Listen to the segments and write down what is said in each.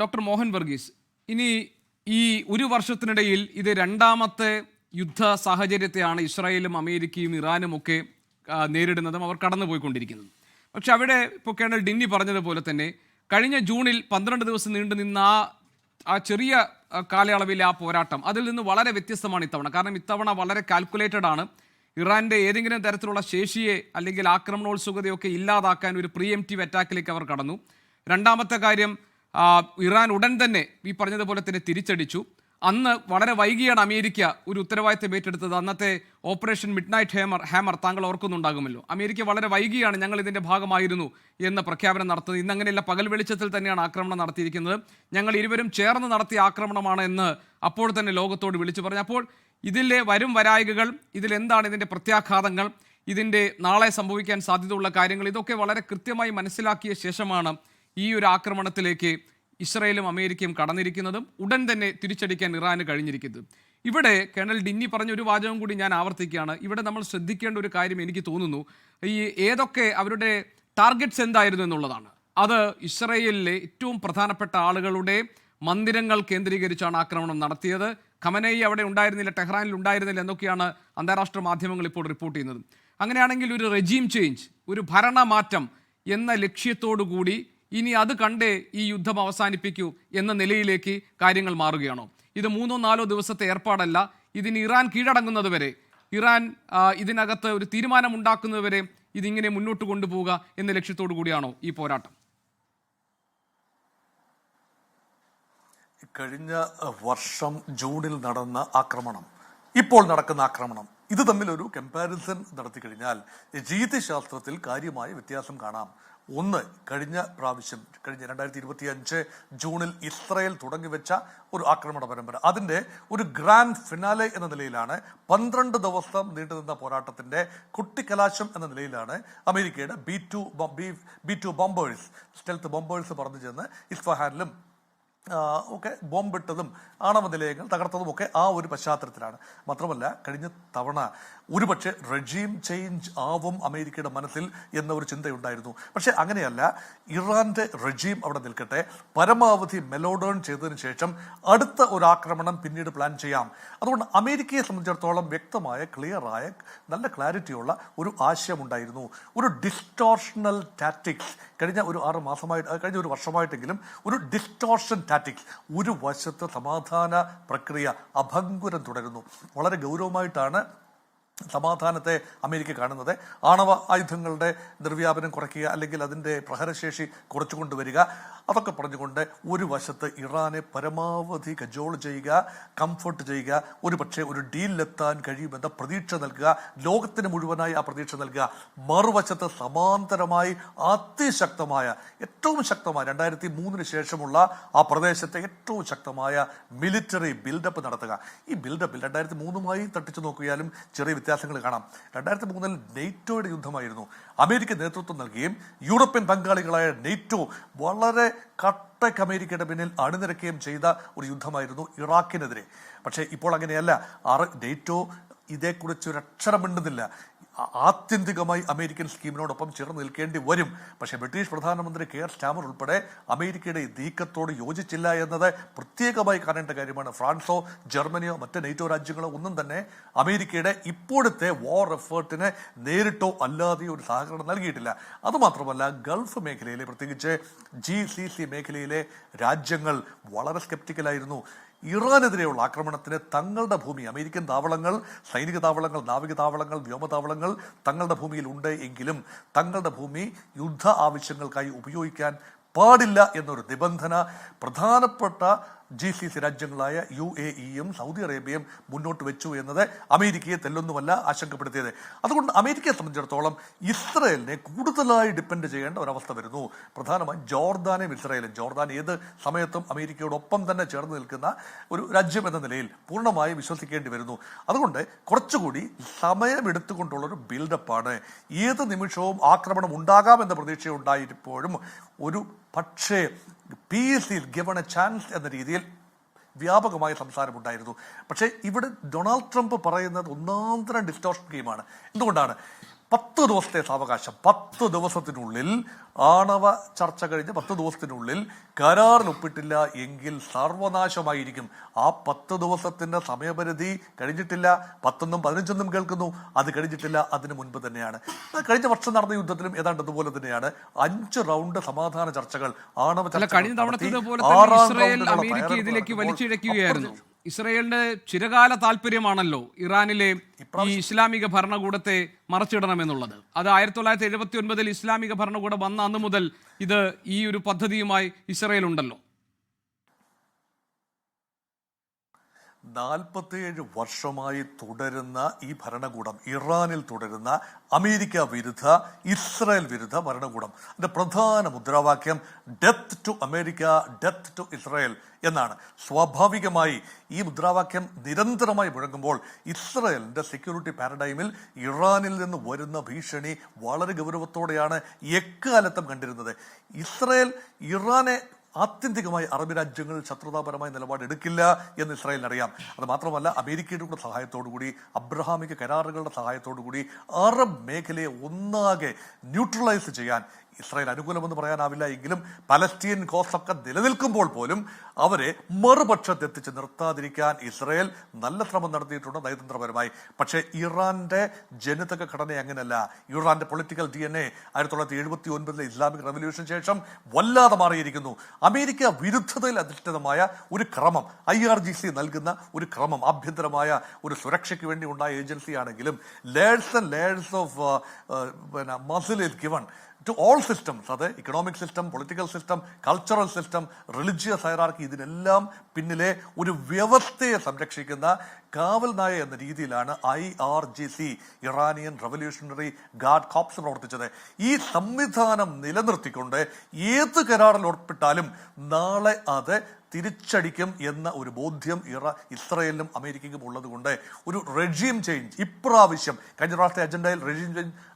Doctor Mohan Varghese, ഇനി ഈ ഒരു വർഷത്തിനിടയിൽ ഇത് രണ്ടാമത്തെ യുദ്ധ സാഹചര്യത്തെയാണ് ഇസ്രായേലും അമേരിക്കയും ഇറാനും ഒക്കെ നേരിടുന്നതും അവർ കടന്നുപോയിക്കൊണ്ടിരിക്കുന്നതും. പക്ഷെ അവിടെ ഇപ്പോൾ കേണൽ ഡിന്നി പറഞ്ഞതുപോലെ തന്നെ കഴിഞ്ഞ ജൂണിൽ 12 ദിവസം നീണ്ടു നിന്ന ആ ചെറിയ കാലയളവിലെ ആ പോരാട്ടം അതിൽ നിന്ന് വളരെ വ്യത്യസ്തമാണ് ഇത്തവണ. കാരണം ഇത്തവണ വളരെ കാൽക്കുലേറ്റഡ് ആണ്. ഇറാൻ്റെ ഏതെങ്കിലും തരത്തിലുള്ള ശേഷിയെ അല്ലെങ്കിൽ ആക്രമണോത്സുകതയൊക്കെ ഇല്ലാതാക്കാൻ ഒരു പ്രീഎംപ്റ്റീവ് അറ്റാക്കിലേക്ക് അവർ കടന്നു. രണ്ടാമത്തെ കാര്യം, ഇറാൻ ഉടൻ തന്നെ ഈ പറഞ്ഞതുപോലെ തന്നെ തിരിച്ചടിച്ചു. അന്ന് വളരെ വൈകിയാണ് അമേരിക്ക ഒരു ഉത്തരവാദിത്തം ഏറ്റെടുത്തത്. അന്നത്തെ ഓപ്പറേഷൻ മിഡ് നൈറ്റ് ഹാമർ താങ്കൾ ഓർക്കുന്നുണ്ടാകുമല്ലോ. അമേരിക്ക വളരെ വൈകിയാണ് ഞങ്ങൾ ഇതിൻ്റെ ഭാഗമായിരുന്നു എന്ന പ്രഖ്യാപനം നടത്തുന്നത്. ഇന്നങ്ങനെയല്ല, പകൽ വെളിച്ചത്തിൽ തന്നെയാണ് ആക്രമണം നടത്തിയിരിക്കുന്നത്. ഞങ്ങൾ ഇരുവരും ചേർന്ന് നടത്തിയ ആക്രമണമാണ് എന്ന് അപ്പോൾ തന്നെ ലോകത്തോട് വിളിച്ചു പറഞ്ഞു. അപ്പോൾ ഇതിലെ വരും വരായികകൾ, ഇതിലെന്താണ് ഇതിൻ്റെ പ്രത്യാഘാതങ്ങൾ, ഇതിൻ്റെ നാളെ സംഭവിക്കാൻ സാധ്യതയുള്ള കാര്യങ്ങൾ, ഇതൊക്കെ വളരെ കൃത്യമായി മനസ്സിലാക്കിയ ശേഷമാണ് ഈ ഒരു ആക്രമണത്തിലേക്ക് ഇസ്രായേലും അമേരിക്കയും കടന്നിരിക്കുന്നതും ഉടൻ തന്നെ തിരിച്ചടിക്കാൻ ഇറാന് കഴിഞ്ഞിരിക്കുന്നത്. ഇവിടെ കേണൽ ഡിന്നി പറഞ്ഞ ഒരു വാചകം കൂടി ഞാൻ ആവർത്തിക്കുകയാണ്. ഇവിടെ നമ്മൾ ശ്രദ്ധിക്കേണ്ട ഒരു കാര്യം എനിക്ക് തോന്നുന്നു, ഈ ഏതൊക്കെ അവരുടെ ടാർഗറ്റ്സ് എന്തായിരുന്നു എന്നുള്ളതാണ്. അത് ഇസ്രായേലിലെ ഏറ്റവും പ്രധാനപ്പെട്ട ആളുകളുടെ മന്ദിരങ്ങൾ കേന്ദ്രീകരിച്ചാണ് ആക്രമണം നടത്തിയത്. ഖമനേയി അവിടെ ഉണ്ടായിരുന്നില്ല, ടെഹ്റാനിൽ ഉണ്ടായിരുന്നില്ല എന്നൊക്കെയാണ് അന്താരാഷ്ട്ര മാധ്യമങ്ങൾ ഇപ്പോൾ റിപ്പോർട്ട് ചെയ്യുന്നത്. അങ്ങനെയാണെങ്കിൽ ഒരു റെജീം ചേഞ്ച്, ഒരു ഭരണമാറ്റം എന്ന ലക്ഷ്യത്തോടു കൂടി ഇനി അത് കണ്ടേ ഈ യുദ്ധം അവസാനിപ്പിക്കൂ എന്ന നിലയിലേക്ക് കാര്യങ്ങൾ മാറുകയാണോ? ഇത് 3-4 ദിവസത്തെ ഏർപ്പാടല്ല. ഇതിന് ഇറാൻ കീഴടങ്ങുന്നതുവരെ, ഇറാൻ ഇതിനകത്ത് ഒരു തീരുമാനം ഉണ്ടാക്കുന്നതുവരെ ഇതിങ്ങനെ മുന്നോട്ട് കൊണ്ടുപോവുക എന്ന ലക്ഷ്യത്തോടു കൂടിയാണോ ഈ പോരാട്ടം? കഴിഞ്ഞ വർഷം ജൂണിൽ നടന്ന ആക്രമണം, ഇപ്പോൾ നടക്കുന്ന ആക്രമണം, ഇത് തമ്മിലൊരു കമ്പാരിസൺ നടത്തി കഴിഞ്ഞാൽ രീതിശാസ്ത്രത്തിൽ കാര്യമായ വ്യത്യാസം കാണാം. ഒന്ന്, കഴിഞ്ഞ 2025 ജൂണിൽ ഇസ്രായേൽ തുടങ്ങിവെച്ച ഒരു ആക്രമണ പരമ്പര, അതിൻ്റെ ഒരു ഗ്രാൻഡ് ഫിനാലെ എന്ന നിലയിലാണ്, 12 ദിവസം നീണ്ടുനിന്ന പോരാട്ടത്തിന്റെ കുട്ടിക്കലാശം എന്ന നിലയിലാണ് അമേരിക്കയുടെ B2 ബോംബേഴ്സ്, സ്റ്റെൽത്ത് ബോംബേഴ്സ് പറഞ്ഞു ചെന്ന് ഇസ്ഫഹാനിലും ഒക്കെ ബോംബിട്ടതും ആണവ നിലയങ്ങൾ തകർത്തതും ഒക്കെ ആ ഒരു പശ്ചാത്തലത്തിലാണ്. മാത്രമല്ല, കഴിഞ്ഞ തവണ ഒരുപക്ഷെ റെജീം ചേഞ്ച് ആവും അമേരിക്കയുടെ മനസ്സിൽ എന്ന ഒരു ചിന്തയുണ്ടായിരുന്നു. പക്ഷെ അങ്ങനെയല്ല, ഇറാന്റെ റെജീം അവിടെ നിൽക്കട്ടെ, പരമാവധി മെലോഡേൺ ചെയ്തതിനു ശേഷം അടുത്ത ഒരു ആക്രമണം പിന്നീട് പ്ലാൻ ചെയ്യാം. അതുകൊണ്ട് അമേരിക്കയെ സംബന്ധിച്ചിടത്തോളം വ്യക്തമായ, ക്ലിയറായ, നല്ല ക്ലാരിറ്റിയുള്ള ഒരു ആശയമുണ്ടായിരുന്നു. ഒരു ഡിസ്റ്റോർഷണൽ ടാറ്റിക്സ് കഴിഞ്ഞ ഒരു 6 മാസമായിട്ട്, കഴിഞ്ഞ ഒരു വർഷമായിട്ടെങ്കിലും ഒരു ഡിസ്റ്റോർഷൻ ടാറ്റിക്സ്, ഒരു വശത്ത് സമാധാന പ്രക്രിയ അഭംഗുരം തുടരുന്നു. വളരെ ഗൗരവമായിട്ടാണ് സമാധാനത്തെ അമേരിക്ക കാണുന്നത്. ആണവ ആയുധങ്ങളുടെ നിർവ്യാപനം കുറയ്ക്കുക, അല്ലെങ്കിൽ അതിൻ്റെ പ്രഹരശേഷി കുറച്ചുകൊണ്ടുവരിക, അതൊക്കെ പറഞ്ഞുകൊണ്ട് ഒരു വശത്ത് ഇറാനെ പരമാവധി കജോൾ ചെയ്യുക, കംഫർട്ട് ചെയ്യുക, ഒരു പക്ഷേ ഒരു ഡീലിലെത്താൻ കഴിയുമെന്ന പ്രതീക്ഷ നൽകുക, ലോകത്തിന് മുഴുവനായി ആ പ്രതീക്ഷ നൽകുക. മറുവശത്ത് സമാന്തരമായി അതിശക്തമായ, ഏറ്റവും ശക്തമായ 2003 ശേഷമുള്ള ആ പ്രദേശത്തെ ഏറ്റവും ശക്തമായ മിലിറ്ററി ബിൽഡപ്പ് നടത്തുക. ഈ ബിൽഡപ്പിൽ 2003 തട്ടിച്ചു നോക്കിയാലും ചെറിയ വ്യത്യാസങ്ങൾ കാണാം. 2003 നെയ്റ്റോയുടെ യുദ്ധമായിരുന്നു. അമേരിക്ക നേതൃത്വം നൽകുകയും യൂറോപ്യൻ പങ്കാളികളായ നെയ്റ്റോ വളരെ കട്ടയ്ക്ക് അമേരിക്കയുടെ പിന്നിൽ അണിനിരക്കുകയും ചെയ്ത ഒരു യുദ്ധമായിരുന്നു ഇറാഖിനെതിരെ. പക്ഷേ ഇപ്പോൾ അങ്ങനെയല്ല. നെയ്റ്റോ ഇതേക്കുറിച്ച് ഒരു അക്ഷരം മിണ്ടുന്നില്ല. ആത്യന്തികമായി അമേരിക്കൻ സ്കീമിനോടൊപ്പം ചേർന്ന് നിൽക്കേണ്ടി വരും. പക്ഷേ ബ്രിട്ടീഷ് പ്രധാനമന്ത്രി കെയർ സ്റ്റാമർ ഉൾപ്പെടെ അമേരിക്കയുടെ നീക്കത്തോട് യോജിച്ചില്ല എന്നത് പ്രത്യേകമായി കാണേണ്ട കാര്യമാണ്. ഫ്രാൻസോ ജർമ്മനിയോ മറ്റ് നെയ്റ്റോ രാജ്യങ്ങളോ ഒന്നും തന്നെ അമേരിക്കയുടെ ഇപ്പോഴത്തെ വാർ എഫേർട്ടിന് നേരിട്ടോ അല്ലാതെയോ ഒരു സഹകരണം നൽകിയിട്ടില്ല. അതുമാത്രമല്ല, ഗൾഫ് മേഖലയിലെ, പ്രത്യേകിച്ച് GCC മേഖലയിലെ രാജ്യങ്ങൾ വളരെ സ്കെപ്റ്റിക്കലായിരുന്നു. ഇറാനെതിരെയുള്ള ആക്രമണത്തിന് തങ്ങളുടെ ഭൂമി, അമേരിക്കൻ താവളങ്ങൾ, സൈനിക താവളങ്ങൾ, നാവിക താവളങ്ങൾ, വ്യോമതാവളങ്ങൾ തങ്ങളുടെ ഭൂമിയിൽ ഉണ്ട് എങ്കിലും തങ്ങളുടെ ഭൂമി യുദ്ധ ആവശ്യങ്ങൾക്കായി ഉപയോഗിക്കാൻ പാടില്ല എന്നൊരു നിബന്ധന പ്രധാനപ്പെട്ട GCC രാജ്യങ്ങളായ UAEയും സൗദി അറേബ്യയും മുന്നോട്ട് വെച്ചു എന്നത് അമേരിക്കയെ തെല്ലൊന്നുമല്ല ആശങ്കപ്പെടുത്തിയത്. അതുകൊണ്ട് അമേരിക്കയെ സംബന്ധിച്ചിടത്തോളം ഇസ്രയേലിനെ കൂടുതലായി ഡിപ്പെൻഡ് ചെയ്യേണ്ട ഒരവസ്ഥ വരുന്നു. പ്രധാനമായും ജോർദാനെയും ഇസ്രയേലും. ജോർദാൻ ഏത് സമയത്തും അമേരിക്കയോടൊപ്പം തന്നെ ചേർന്ന് നിൽക്കുന്ന ഒരു രാജ്യം എന്ന നിലയിൽ പൂർണ്ണമായി വിശ്വസിക്കേണ്ടി വരുന്നു. അതുകൊണ്ട് കുറച്ചുകൂടി സമയമെടുത്തുകൊണ്ടുള്ളൊരു ബിൽഡപ്പാണ്. ഏത് നിമിഷവും ആക്രമണം ഉണ്ടാകാമെന്ന പ്രതീക്ഷയുണ്ടായിരുപ്പോഴും ഒരു പക്ഷേ പീസിൽ ഗിവൺ എ ചാൻസ് എന്ന രീതിയിൽ വ്യാപകമായ സംസാരമുണ്ടായിരുന്നു. പക്ഷേ ഇവിടെ ഡൊണാൾഡ് ട്രംപ് പറയുന്നത് ഒന്നാന്തരം ഡിസ്റ്റോർഷൻ ഗെയിമാണ്. എന്തുകൊണ്ടാണ്? 10 ദിവസത്തെ സാവകാശം, 10 ദിവസത്തിനുള്ളിൽ ആണവ ചർച്ച കഴിഞ്ഞ് 10 ദിവസത്തിനുള്ളിൽ കരാറിൽ ഒപ്പിട്ടില്ല എങ്കിൽ സർവനാശമായിരിക്കും. ആ 10 ദിവസത്തിന്റെ സമയപരിധി കഴിഞ്ഞിട്ടില്ല. 10 15 കേൾക്കുന്നു, അത് കഴിഞ്ഞിട്ടില്ല, അതിന് മുൻപ് തന്നെയാണ്. കഴിഞ്ഞ വർഷം നടന്ന യുദ്ധത്തിലും ഏതാണ്ട് അതുപോലെ തന്നെയാണ്. 5 റൗണ്ട് സമാധാന ചർച്ചകൾ, ആണവ ചർച്ച കഴിഞ്ഞ തവണത്തേതുപോലെ ഇസ്രായേൽ അമേരിക്ക ഇതിലേക്ക് വലിച്ചിഴക്കുകയായിരുന്നു. ഇസ്രായേലിന്റെ ചിരകാല താല്പര്യമാണല്ലോ ഇറാനിലെ ഈ ഇസ്ലാമിക ഭരണകൂടത്തെ മറച്ചിടണമെന്നുള്ളത്. അത് 1979 ഇസ്ലാമിക ഭരണകൂടം വന്ന അന്ന് മുതൽ ഇത് ഈ ഒരു പദ്ധതിയുമായി ഇസ്രായേൽ ഉണ്ടല്ലോ. 47 വർഷമായി തുടരുന്ന ഈ ഭരണകൂടം, ഇറാനിൽ തുടരുന്ന അമേരിക്ക വിരുദ്ധ, ഇസ്രായേൽ വിരുദ്ധ ഭരണകൂടം, അതിന്റെ പ്രധാന മുദ്രാവാക്യം death to America, death to Israel എന്നാണ്. സ്വാഭാവികമായി ഈ മുദ്രാവാക്യം നിരന്തരമായി മുഴങ്ങുമ്പോൾ ഇസ്രായേലിന്റെ സെക്യൂരിറ്റി പാരഡൈമിൽ ഇറാനിൽ നിന്ന് വരുന്ന ഭീഷണി വളരെ ഗൗരവത്തോടെയാണ് എക്കാലത്തും കണ്ടിരുന്നത്. ഇസ്രായേൽ ഇറാനെ ആത്യന്തികമായി അറബ് രാജ്യങ്ങൾ ശത്രുതാപരമായ നിലപാട് എടുക്കില്ല എന്ന് ഇസ്രായേലിനറിയാം. അത് മാത്രമല്ല, അമേരിക്കയുടെ കൂടെ സഹായത്തോടുകൂടി, അബ്രഹാമിക കരാറുകളുടെ സഹായത്തോടുകൂടി അറബ് മേഖലയെ ഒന്നാകെ ന്യൂട്രലൈസ് ചെയ്യാൻ ഇസ്രായേൽ അനുകൂലമെന്ന് പറയാനാവില്ല. എങ്കിലും പലസ്തീൻ കോസൊക്കെ നിലനിൽക്കുമ്പോൾ പോലും അവരെ മറുപക്ഷത്തെത്തിച്ച് നിർത്താതിരിക്കാൻ ഇസ്രായേൽ നല്ല ശ്രമം നടത്തിയിട്ടുണ്ട് നയതന്ത്രപരമായി. പക്ഷേ ഇറാന്റെ ജനിതക ഘടന അങ്ങനെയല്ല. ഇറാന്റെ പൊളിറ്റിക്കൽ DNA 1979 ഇസ്ലാമിക് റവല്യൂഷന് ശേഷം വല്ലാതെ മാറിയിരിക്കുന്നു. അമേരിക്ക വിരുദ്ധതയിൽ അധിഷ്ഠിതമായ ഒരു ക്രമം, IRGC നൽകുന്ന ഒരു ക്രമം, ആഭ്യന്തരമായ ഒരു സുരക്ഷയ്ക്ക് വേണ്ടി ഉണ്ടായ ഏജൻസിയാണെങ്കിലും layers and layers of muscle is given to all systems, അത് economic system, political system, cultural system, religious hierarchy, ഇതിനെല്ലാം പിന്നിലെ ഒരു വ്യവസ്ഥയെ സംരക്ഷിക്കുന്ന കാവൽ നായ എന്ന രീതിയിലാണ് IRGC, Iranian revolutionary guard corps പ്രവർത്തിച്ചത്. ഈ സംവിധാനം നിലനിർത്തിക്കൊണ്ട് ഏത് കരാറിൽ ഉൾപ്പെട്ടാലും നാളെ അത് തിരിച്ചടിക്കും എന്ന ഒരു ബോധ്യം ഇസ്രായേലിനും അമേരിക്കയ്ക്കും ഉള്ളത് കൊണ്ട് ഒരു റെജീം ചേഞ്ച് ഇപ്രാവശ്യം, കഴിഞ്ഞ പ്രാവശ്യത്തെ അജണ്ടയിൽ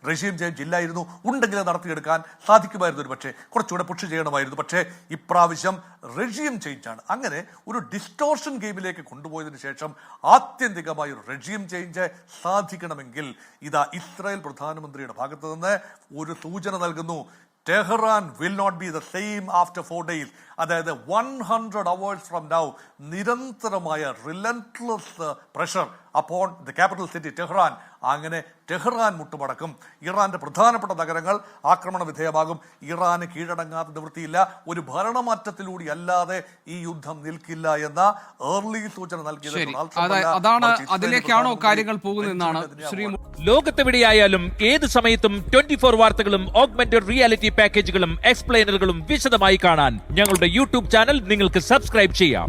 റെജീം ചേഞ്ച് ഇല്ലായിരുന്നു. ഉണ്ടെങ്കിൽ നടത്തിയെടുക്കാൻ സാധിക്കുമായിരുന്നു, ഒരു പക്ഷേ കുറച്ചുകൂടെ പുഷ് ചെയ്യണമായിരുന്നു. പക്ഷേ ഇപ്രാവശ്യം റെജീം ചേഞ്ചാണ്. അങ്ങനെ ഒരു ഡിസ്റ്റോർഷൻ ഗെയിമിലേക്ക് കൊണ്ടുപോയതിനു ശേഷം ആത്യന്തികമായ ഒരു റെജീം ചേഞ്ച് സാധിക്കണമെങ്കിൽ ഇതാ ഇസ്രായേൽ പ്രധാനമന്ത്രിയുടെ ഭാഗത്ത് നിന്ന് ഒരു സൂചന നൽകുന്നു. Tehran will not be the same after 4 days. അതായത് 100 hours from now നിരന്തരമായ relentless pressure upon the capital city Tehran. അങ്ങനെ ടെഹ്റാൻ മുട്ടുമടക്കും. ഇറാന്റെ പ്രധാനപ്പെട്ട നഗരങ്ങൾ ആക്രമണ വിധേയമാകും. ഇറാന് കീഴടങ്ങാത്ത നിവൃത്തിയില്ല. ഒരു ഭരണമാറ്റത്തിലൂടെ അല്ലാതെ ഈ യുദ്ധം നിൽക്കില്ല എന്ന ഏർലി സൂചന നൽകിയത് അതാണ്. അതിലേക്കാണോ കാര്യങ്ങൾ പോകുന്നതെന്നാണ് ശ്രീ. ലോകത്തെവിടെയായാലും ഏത് സമയത്തും 24 വാർത്തകളും ഓഗ്മെന്റഡ് റിയാലിറ്റി പാക്കേജുകളും എക്സ്പ്ലെയിനറുകളും വിശദമായി കാണാൻ ഞങ്ങളുടെ YouTube ചാനൽ നിങ്ങൾക്ക് സബ്സ്ക്രൈബ് ചെയ്യാം.